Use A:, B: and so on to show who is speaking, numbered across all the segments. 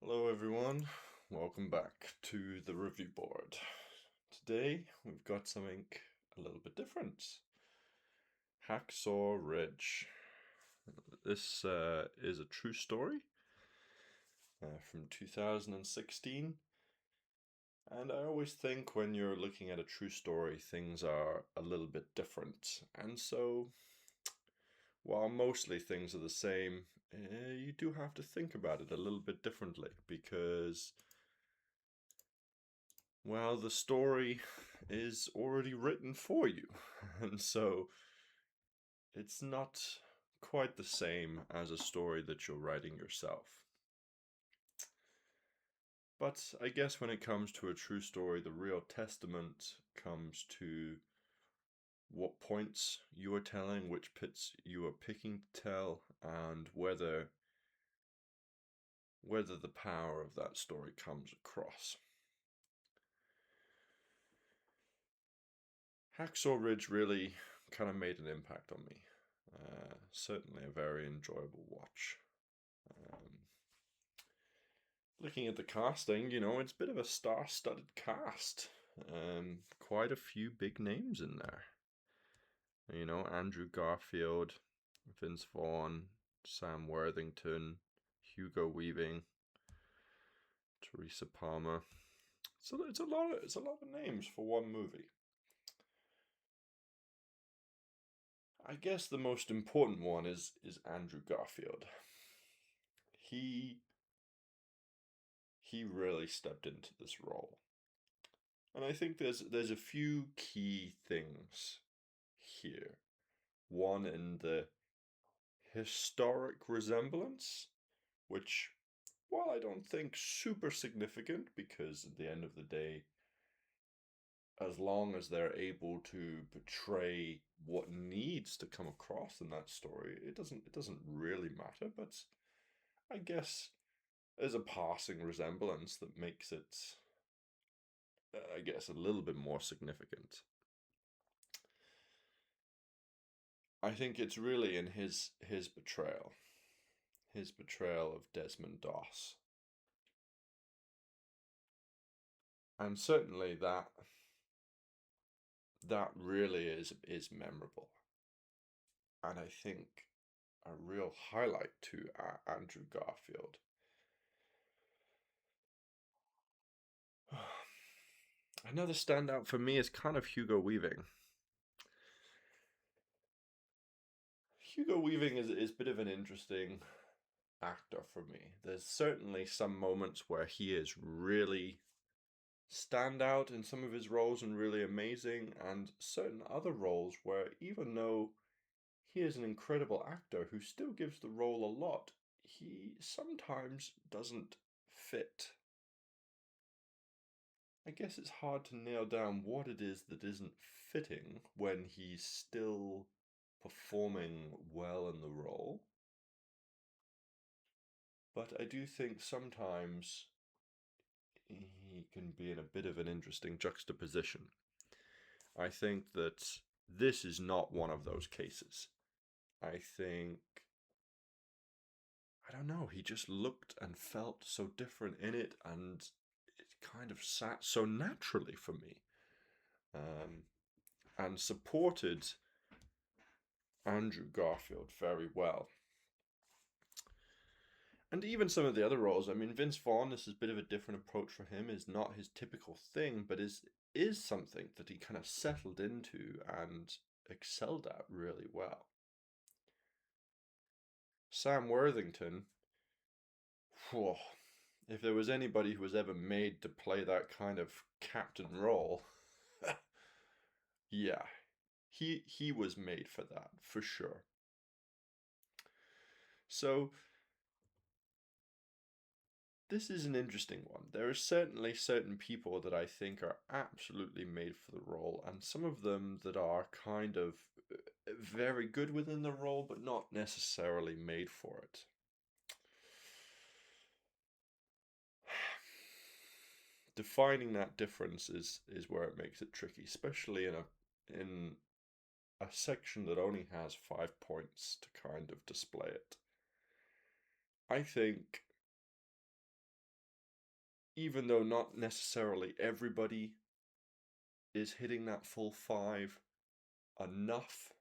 A: Hello, everyone. Welcome back to the review board. Today we've got something a little bit different. Hacksaw Ridge. This is a true story from 2016. And I always think when you're looking at a true story, things are a little bit different. And so, while mostly things are the same, you do have to think about it a little bit differently because well, the story is already written for you, and so it's not quite the same as a story that you're writing yourself. But I guess when it comes to a true story, the real testament comes to what points you are telling, which bits you are picking to tell, and whether the power of that story comes across. Hacksaw Ridge really kind of made an impact on me. Certainly a very enjoyable watch. Um, Looking at the casting, it's a bit of a star-studded cast. Quite a few big names in there. Andrew Garfield, Vince Vaughn, Sam Worthington, Hugo Weaving, Teresa Palmer. So it's a lot of names for one movie. I guess the most important one is Andrew Garfield. He he really stepped into this role. And I think there's a few key things here. One in the historic resemblance, which while I don't think super significant because at the end of the day, as long as they're able to portray what needs to come across in that story, it doesn't really matter, but I guess there's a passing resemblance that makes it I guess a little bit more significant. I think it's really in his betrayal of Desmond Doss, and certainly that really is memorable, and I think a real highlight to Andrew Garfield. Another standout for me is kind of Hugo Weaving. Hugo Weaving is a bit of an interesting actor for me. There's certainly some moments where he is really stand out in some of his roles and really amazing, and certain other roles where even though he is an incredible actor who still gives the role a lot, he sometimes doesn't fit. I guess it's hard to nail down what it is that isn't fitting when he's still performing well in the role. But I do think sometimes he can be in a bit of an interesting juxtaposition. I think that this is not one of those cases. I think, I don't know, he just looked and felt so different in it, and it kind of sat so naturally for me, um, and supported Andrew Garfield very well. And even some of the other roles, I mean, Vince Vaughn, this is a bit of a different approach for him, is not his typical thing, but is something that he kind of settled into and excelled at really well. Sam Worthington, whew, if there was anybody who was ever made to play that kind of captain role, yeah, he was made for that for sure. So this is an interesting one. There are certainly certain people that I think are absolutely made for the role, and some of them that are kind of very good within the role, but not necessarily made for it. Defining that difference is where it makes it tricky, especially in a section that only has 5 points to kind of display it. I think even though not necessarily everybody is hitting that full five, enough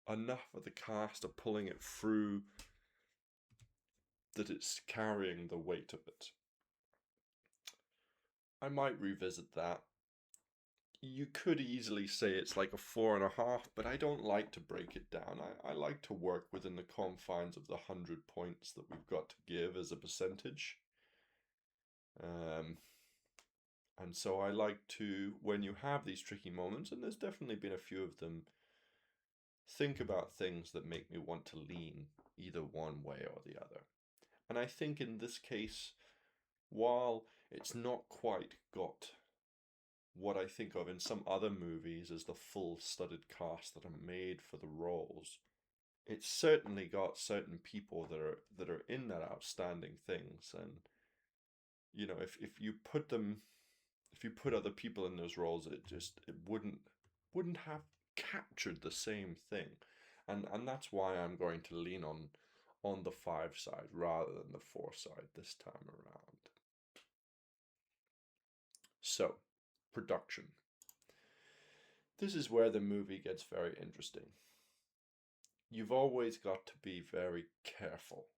A: of the cast are pulling it through that it's carrying the weight of it. I might revisit that. You could easily say it's like a 4.5, but I don't like to break it down. I like to work within the confines of the 100 points that we've got to give as a percentage. And so I like to, when you have these tricky moments, and there's definitely been a few of them, think about things that make me want to lean either one way or the other. And I think in this case, while it's not quite got what I think of in some other movies as the full studded cast that are made for the roles, it's certainly got certain people that are in that outstanding things. And you know, if you put other people in those roles, it wouldn't have captured the same thing. And that's why I'm going to lean on the 5 side rather than the 4 side this time around. So, production. This is where the movie gets very interesting. You've always got to be very careful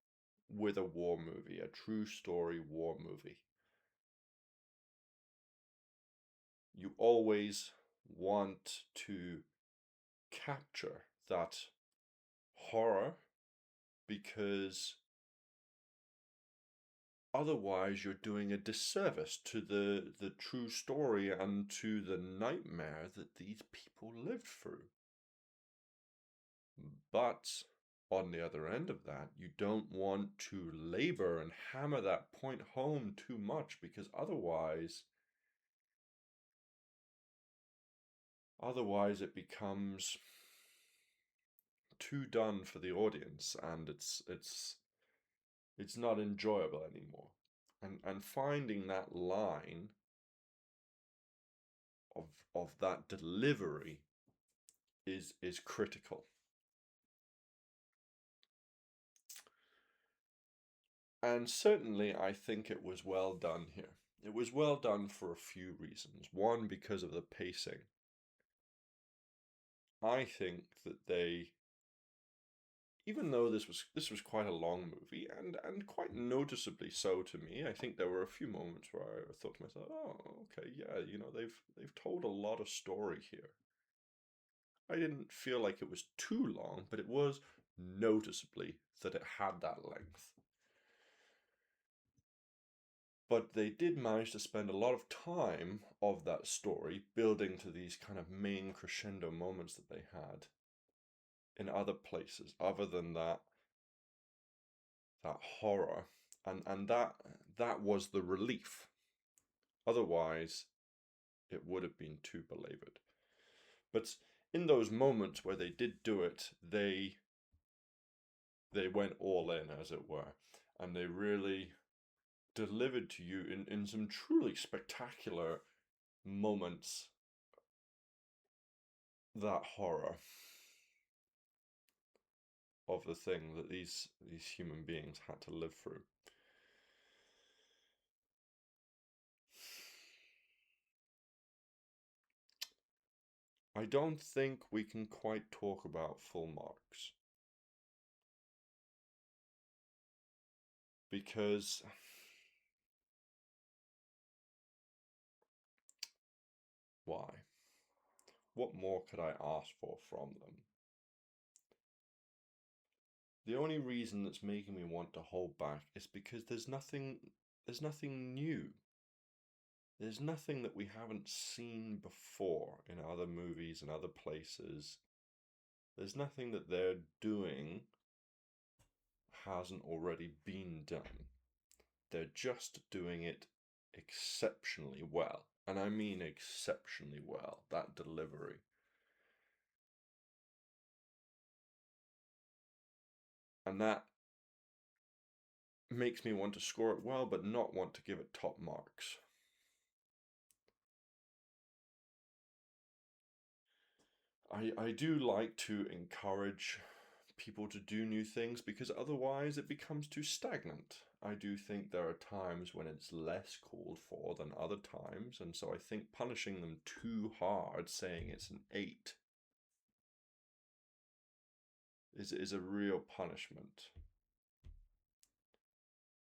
A: with a war movie, a true story war movie. You always want to capture that horror, because otherwise you're doing a disservice to the true story and to the nightmare that these people lived through. But on the other end of that, you don't want to labor and hammer that point home too much, because otherwise it becomes too done for the audience, and it's not enjoyable anymore. And finding that line of that delivery is critical. And certainly I think it was well done here. It was well done for a few reasons. One, because of the pacing. I think that they, even though this was quite a long movie, and quite noticeably so to me, I think there were a few moments where I thought to myself, oh, okay, yeah, you know, they've told a lot of story here. I didn't feel like it was too long, but it was noticeably that it had that length. But they did manage to spend a lot of time of that story building to these kind of main crescendo moments that they had in other places other than that horror, and that was the relief. Otherwise it would have been too belabored. But in those moments where they did do it, they went all in, as it were, and they really delivered to you in some truly spectacular moments that horror of the thing that these human beings had to live through. I don't think we can quite talk about full marks, because why? What more could I ask for from them? The only reason that's making me want to hold back is because there's nothing new. There's nothing that we haven't seen before in other movies and other places. There's nothing that they're doing hasn't already been done. They're just doing it exceptionally well. And I mean exceptionally well, that delivery. And that makes me want to score it well, but not want to give it top marks. I do like to encourage people to do new things, because otherwise it becomes too stagnant. I do think there are times when it's less called for than other times, and so I think punishing them too hard, saying it's an 8, is a real punishment.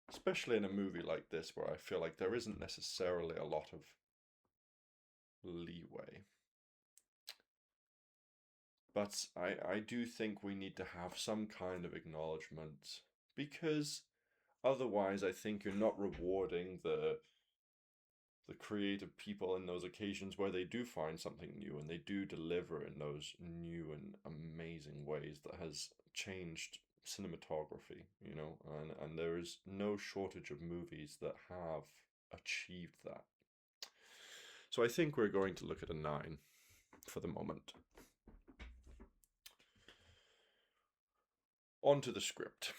A: Especially in a movie like this, where I feel like there isn't necessarily a lot of leeway. But I do think we need to have some kind of acknowledgement, because otherwise I think you're not rewarding the creative people in those occasions where they do find something new and they do deliver in those new and amazing ways that has changed cinematography, and there is no shortage of movies that have achieved that. So I think we're going to look at a 9 for the moment. On to the script.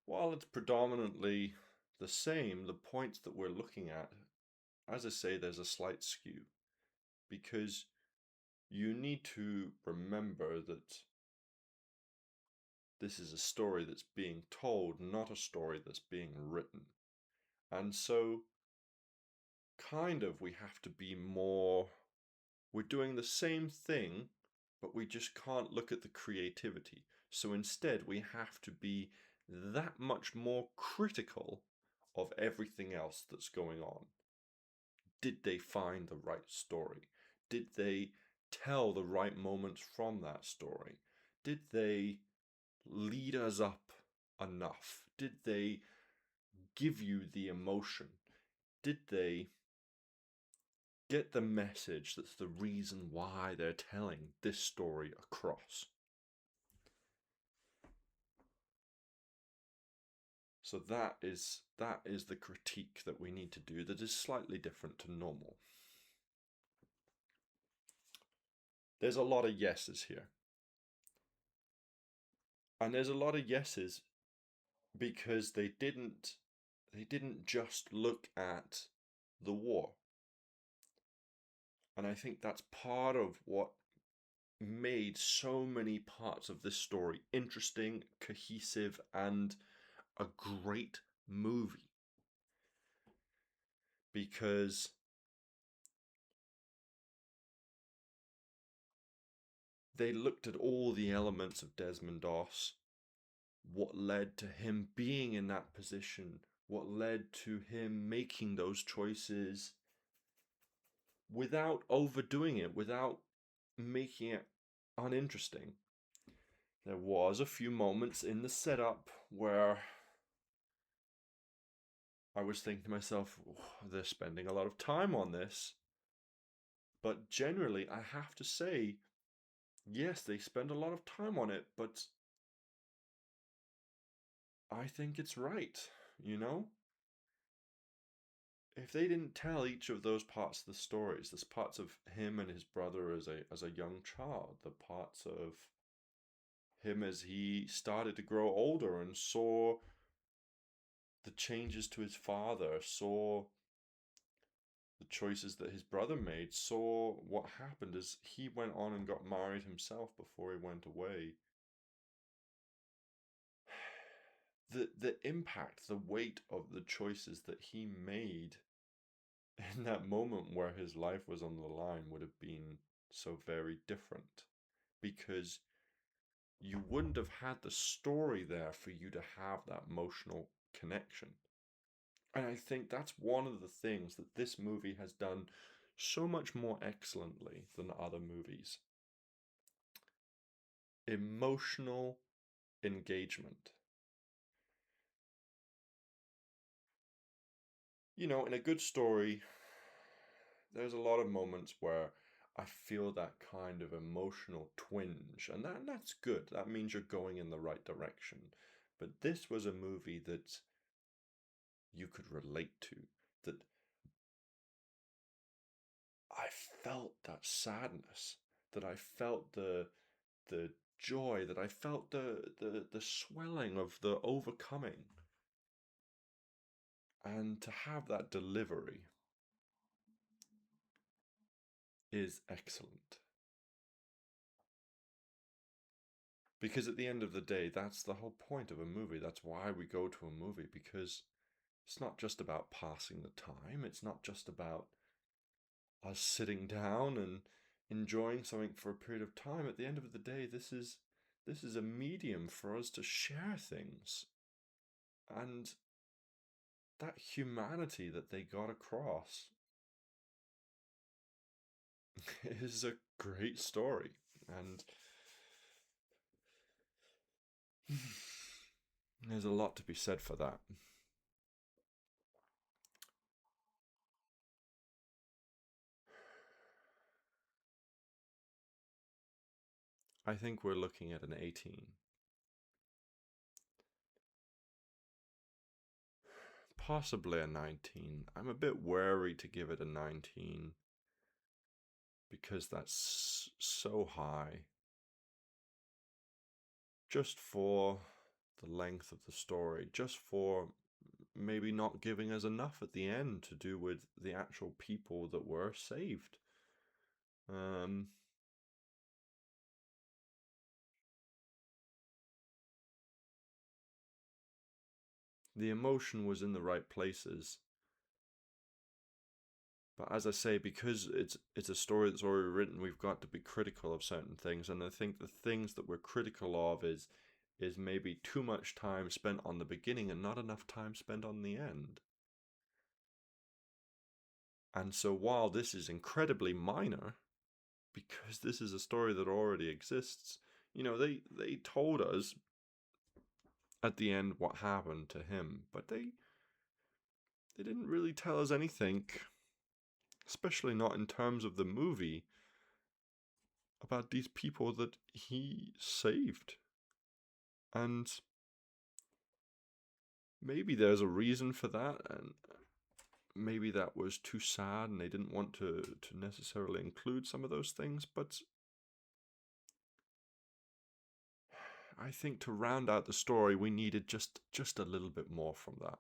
A: While it's predominantly the same, the points that we're looking at, as I say, there's a slight skew, because you need to remember that this is a story that's being told, not a story that's being written. And so, kind of, we have to be more, we're doing the same thing, but we just can't look at the creativity. So instead, we have to be that much more critical of everything else that's going on. Did they find the right story? Did they tell the right moments from that story? Did they lead us up enough? Did they give you the emotion? Did they get the message that's the reason why they're telling this story across? So that is the critique that we need to do, that is slightly different to normal. There's a lot of yeses here. And there's a lot of yeses because they didn't just look at the war. And I think that's part of what made so many parts of this story interesting, cohesive, and a great movie. Because they looked at all the elements of Desmond Doss, what led to him being in that position, what led to him making those choices without overdoing it, without making it uninteresting. There was a few moments in the setup where I was thinking to myself, oh, they're spending a lot of time on this. But generally, I have to say, yes, they spend a lot of time on it, but I think it's right, If they didn't tell each of those parts of the stories, the parts of him and his brother as a young child, the parts of him as he started to grow older and saw the changes to his father, saw the choices that his brother made, saw what happened as he went on and got married himself before he went away. The impact, the weight of the choices that he made in that moment where his life was on the line would have been so very different, because you wouldn't have had the story there for you to have that emotional connection. And I think that's one of the things that this movie has done so much more excellently than other movies. Emotional engagement. In a good story, there's a lot of moments where I feel that kind of emotional twinge, and that's good. That means you're going in the right direction. But this was a movie that you could relate to, that I felt that sadness, that I felt the joy, that I felt the swelling of the overcoming. And to have that delivery is excellent. Because at the end of the day, that's the whole point of a movie. That's why we go to a movie, because it's not just about passing the time. It's not just about us sitting down and enjoying something for a period of time. At the end of the day, this is a medium for us to share things. And that humanity that they got across is a great story. And there's a lot to be said for that. I think we're looking at an 18. Possibly a 19. I'm a bit wary to give it a 19 because that's so high. Just for the length of the story, just for maybe not giving us enough at the end to do with the actual people that were saved. The emotion was in the right places. But as I say, because it's a story that's already written, we've got to be critical of certain things. And I think the things that we're critical of is maybe too much time spent on the beginning and not enough time spent on the end. And so while this is incredibly minor, because this is a story that already exists, they told us at the end what happened to him, but they didn't really tell us anything, especially not in terms of the movie, about these people that he saved. And maybe there's a reason for that, and maybe that was too sad and they didn't want to necessarily include some of those things, but I think to round out the story we needed just a little bit more from that.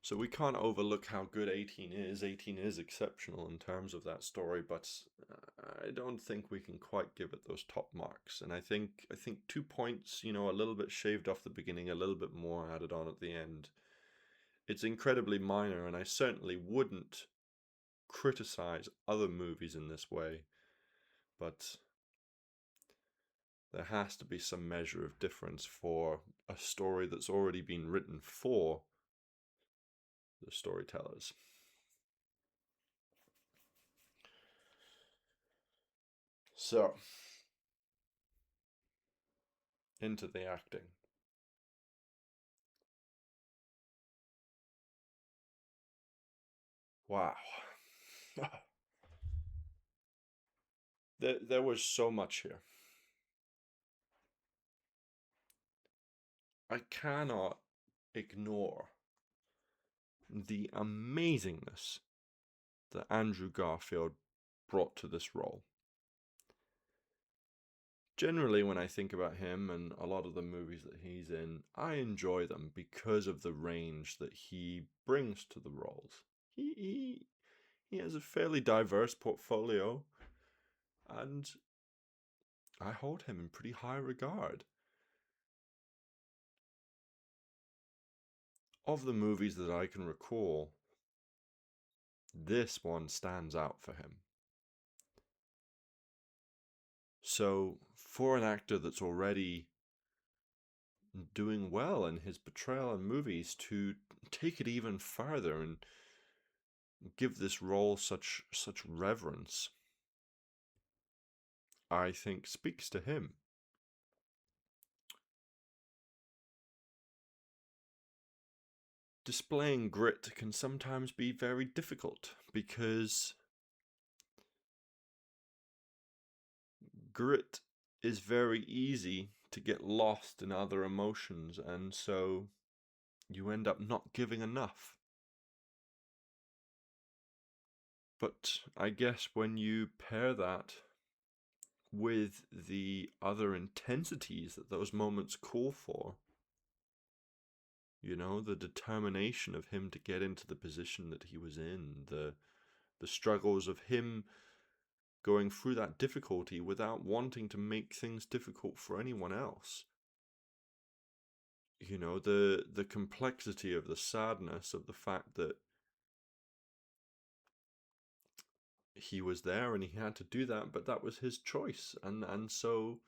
A: So we can't overlook how good 18 is. 18 is exceptional in terms of that story, but I don't think we can quite give it those top marks. And I think 2 points, a little bit shaved off the beginning, a little bit more added on at the end. It's incredibly minor, and I certainly wouldn't criticize other movies in this way, but there has to be some measure of difference for a story that's already been written for the storytellers. So, into the acting. Wow. There was so much here. I cannot ignore the amazingness that Andrew Garfield brought to this role. Generally, when I think about him and a lot of the movies that he's in, I enjoy them because of the range that he brings to the roles. He has a fairly diverse portfolio, and I hold him in pretty high regard. Of the movies that I can recall, this one stands out for him. So, for an actor that's already doing well in his portrayal in movies, to take it even further and give this role such reverence, I think speaks to him. Displaying grit can sometimes be very difficult because grit is very easy to get lost in other emotions, and so you end up not giving enough. But I guess when you pair that with the other intensities that those moments call for, the determination of him to get into the position that he was in, the struggles of him going through that difficulty without wanting to make things difficult for anyone else. You know, the complexity of the sadness of the fact that he was there and he had to do that, but that was his choice, and so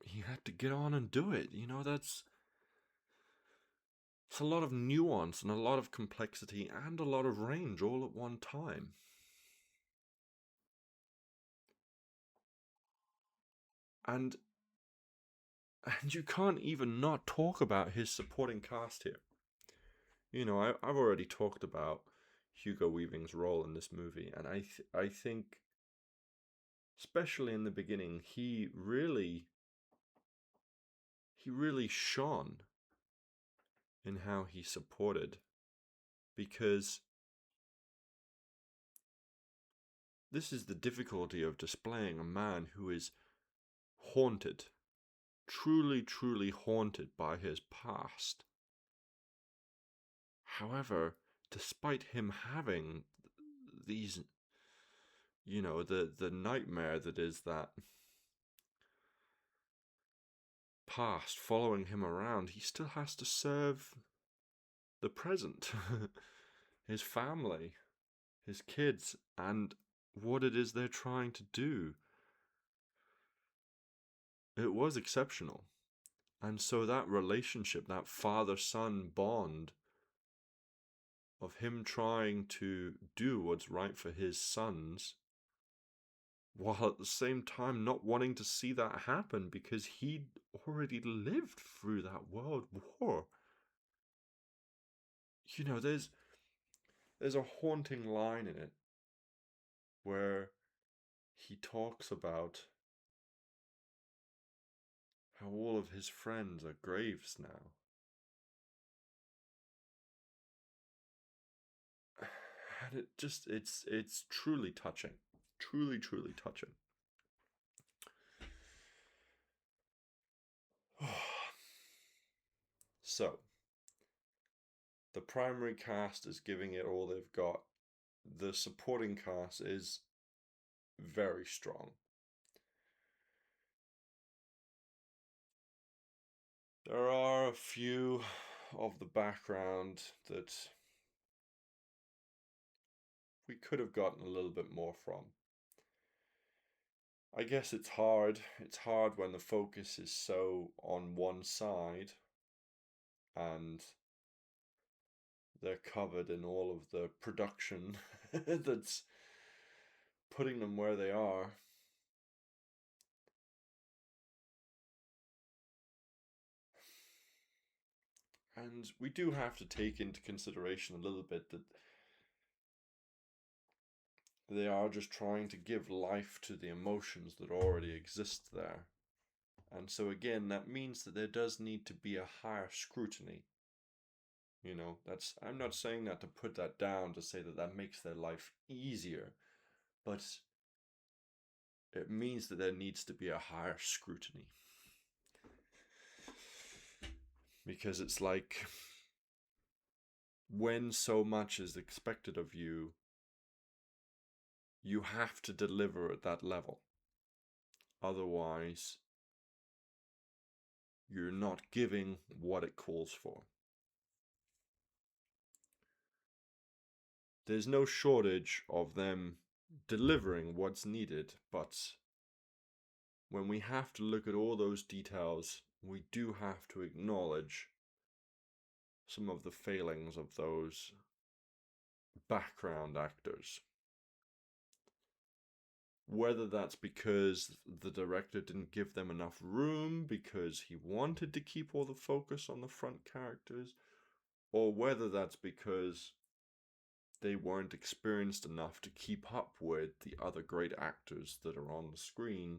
A: he had to get on and do it. You know, it's a lot of nuance and a lot of complexity and a lot of range all at one time. And you can't even not talk about his supporting cast here. You know, I've already talked about Hugo Weaving's role in this movie, and I think, especially in the beginning, he really shone in how he supported, because this is the difficulty of displaying a man who is haunted, truly haunted by his past. However, despite him having these, you know, the nightmare that is that past following him around, he still has to serve the present, his family, his kids, and what it is they're trying to do. It was exceptional. And so that relationship, that father-son bond of him trying to do what's right for his sons, while at the same time not wanting to see that happen because he'd already lived through that world war. You know, there's a haunting line in it where he talks about how all of his friends are graves now. And it just, it's truly touching. Truly touching. So, the primary cast is giving it all they've got. The supporting cast is very strong. There are a few of the background that we could have gotten a little bit more from. I guess it's hard. It's hard when the focus is so on one side and they're covered in all of the production that's putting them where they are. And we do have to take into consideration a little bit that they are just trying to give life to the emotions that already exist there. And so again, that means that there does need to be a higher scrutiny. You know, I'm not saying that to put that down, to say that that makes their life easier, but it means that there needs to be a higher scrutiny. Because it's like, when so much is expected of you, you have to deliver at that level. Otherwise, you're not giving what it calls for. There's no shortage of them delivering what's needed, but when we have to look at all those details, we do have to acknowledge some of the failings of those background actors. Whether that's because the director didn't give them enough room because he wanted to keep all the focus on the front characters, or whether that's because they weren't experienced enough to keep up with the other great actors that are on the screen,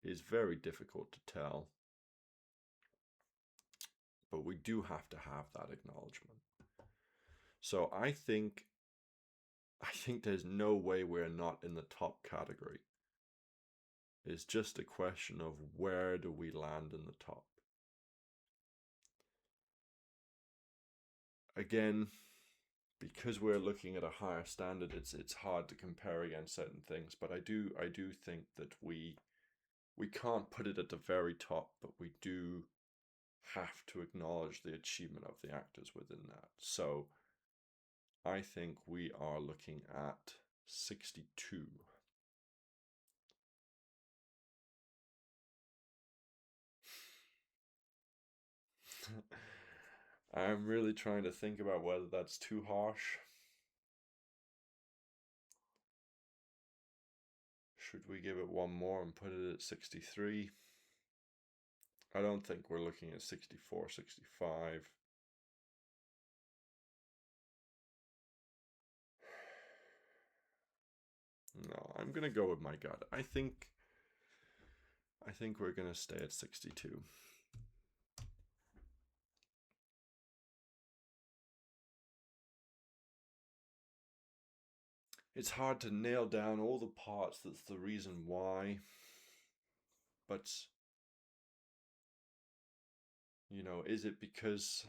A: is very difficult to tell. But we do have to have that acknowledgement. So I think there's no way we're not in the top category. It's just a question of where do we land in the top. Again, because we're looking at a higher standard, it's hard to compare against certain things. But I do think that we can't put it at the very top, but we do have to acknowledge the achievement of the actors within that. So I think we are looking at 62. I'm really trying to think about whether that's too harsh. Should we give it one more and put it at 63? I don't think we're looking at 64, 65. No, I'm gonna go with my gut. I think we're gonna stay at 62. It's hard to nail down all the parts. That's the reason why. But, is it because,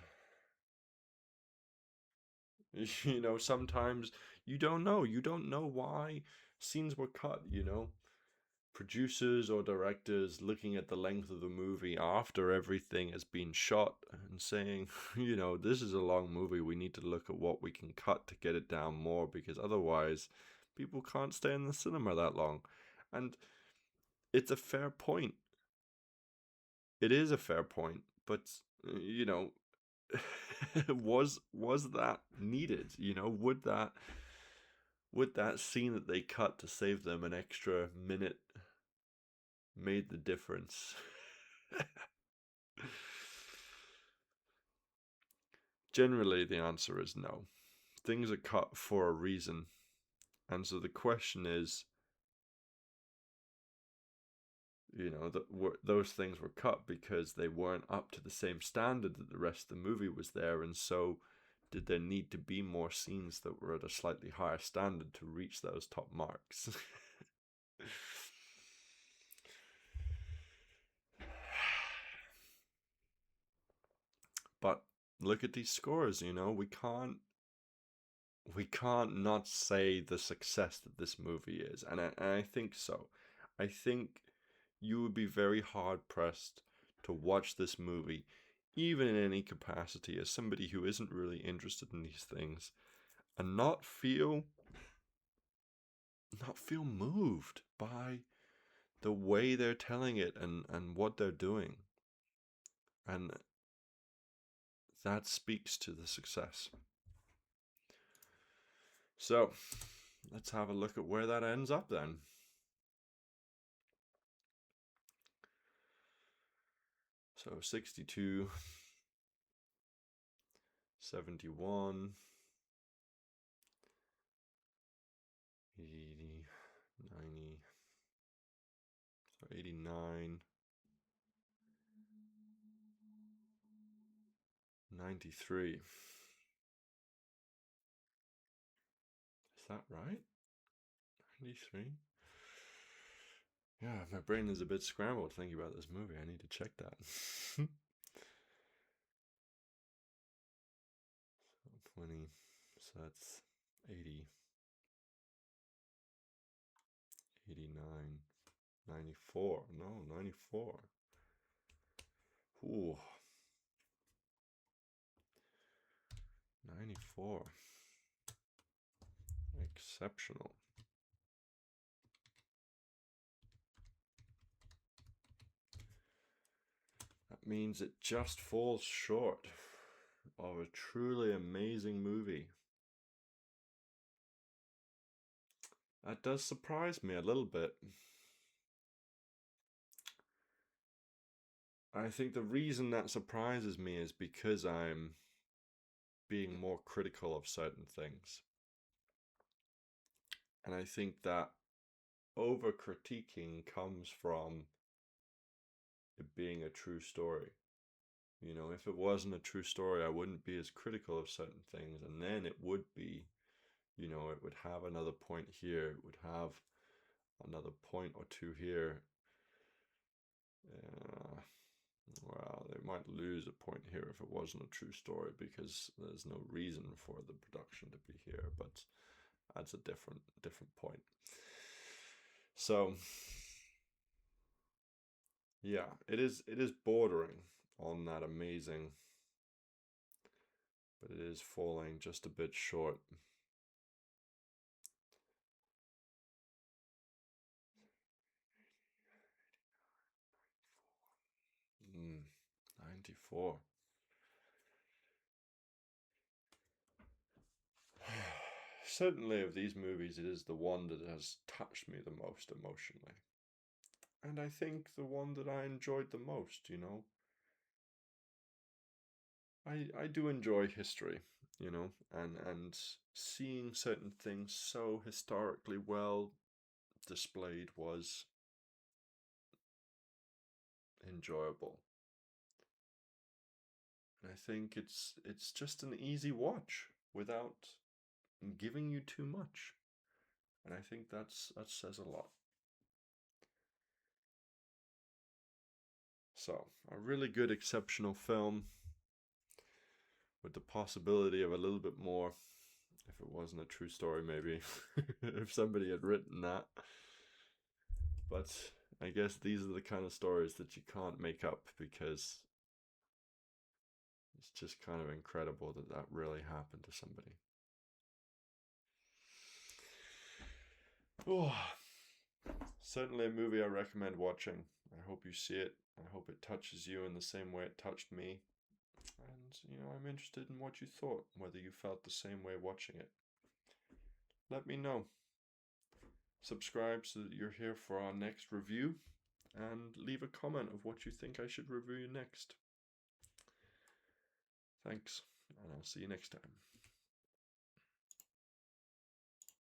A: sometimes you don't know. You don't know why scenes were cut. Producers or directors looking at the length of the movie after everything has been shot and saying, this is a long movie. We need to look at what we can cut to get it down more, because otherwise people can't stay in the cinema that long. And it's a fair point. It is a fair point, but was that needed? Would that scene that they cut to save them an extra minute made the difference? Generally, the answer is no. Things are cut for a reason. And so the question is, those things were cut because they weren't up to the same standard that the rest of the movie was there. And so did there need to be more scenes that were at a slightly higher standard to reach those top marks? But look at these scores, we can't not say the success that this movie is. And I think so. I think you would be very hard pressed to watch this movie, even in any capacity, as somebody who isn't really interested in these things, and not feel moved by the way they're telling it and what they're doing. And that speaks to the success. So let's have a look at where that ends up then. So 62, 71, 80, 90, so 89, 93. Is that right? 93? Yeah, my brain is a bit scrambled thinking about this movie. I need to check that. So 20, so that's 80, 89, 94. No, 94. Ooh, 94. Exceptional. That means it just falls short of a truly amazing movie. That does surprise me a little bit. I think the reason that surprises me is because I'm being more critical of certain things. And I think that over critiquing comes from it being a true story. If it wasn't a true story, I wouldn't be as critical of certain things. And then it would be, it would have another point here, it would have another point or two here. Well, there might lose a point here if it wasn't a true story, because there's no reason for the production to be here, but that's a different point. So yeah, it is bordering on that amazing, but it is falling just a bit short. Mm, 94. Certainly of these movies, it is the one that has touched me the most emotionally. And I think the one that I enjoyed the most, you know. I do enjoy history, you know, and seeing certain things so historically well displayed was enjoyable. And I think it's just an easy watch without giving you too much. And I think that says a lot. So, a really good exceptional film with the possibility of a little bit more if it wasn't a true story, maybe. If somebody had written that. But I guess these are the kind of stories that you can't make up, because it's just kind of incredible that that really happened to somebody. Oh, certainly a movie I recommend watching. I hope you see it. I hope it touches you in the same way it touched me. And, you know, I'm interested in what you thought, whether you felt the same way watching it. Let me know. Subscribe so that you're here for our next review, and leave a comment of what you think I should review next. Thanks, and I'll see you next time.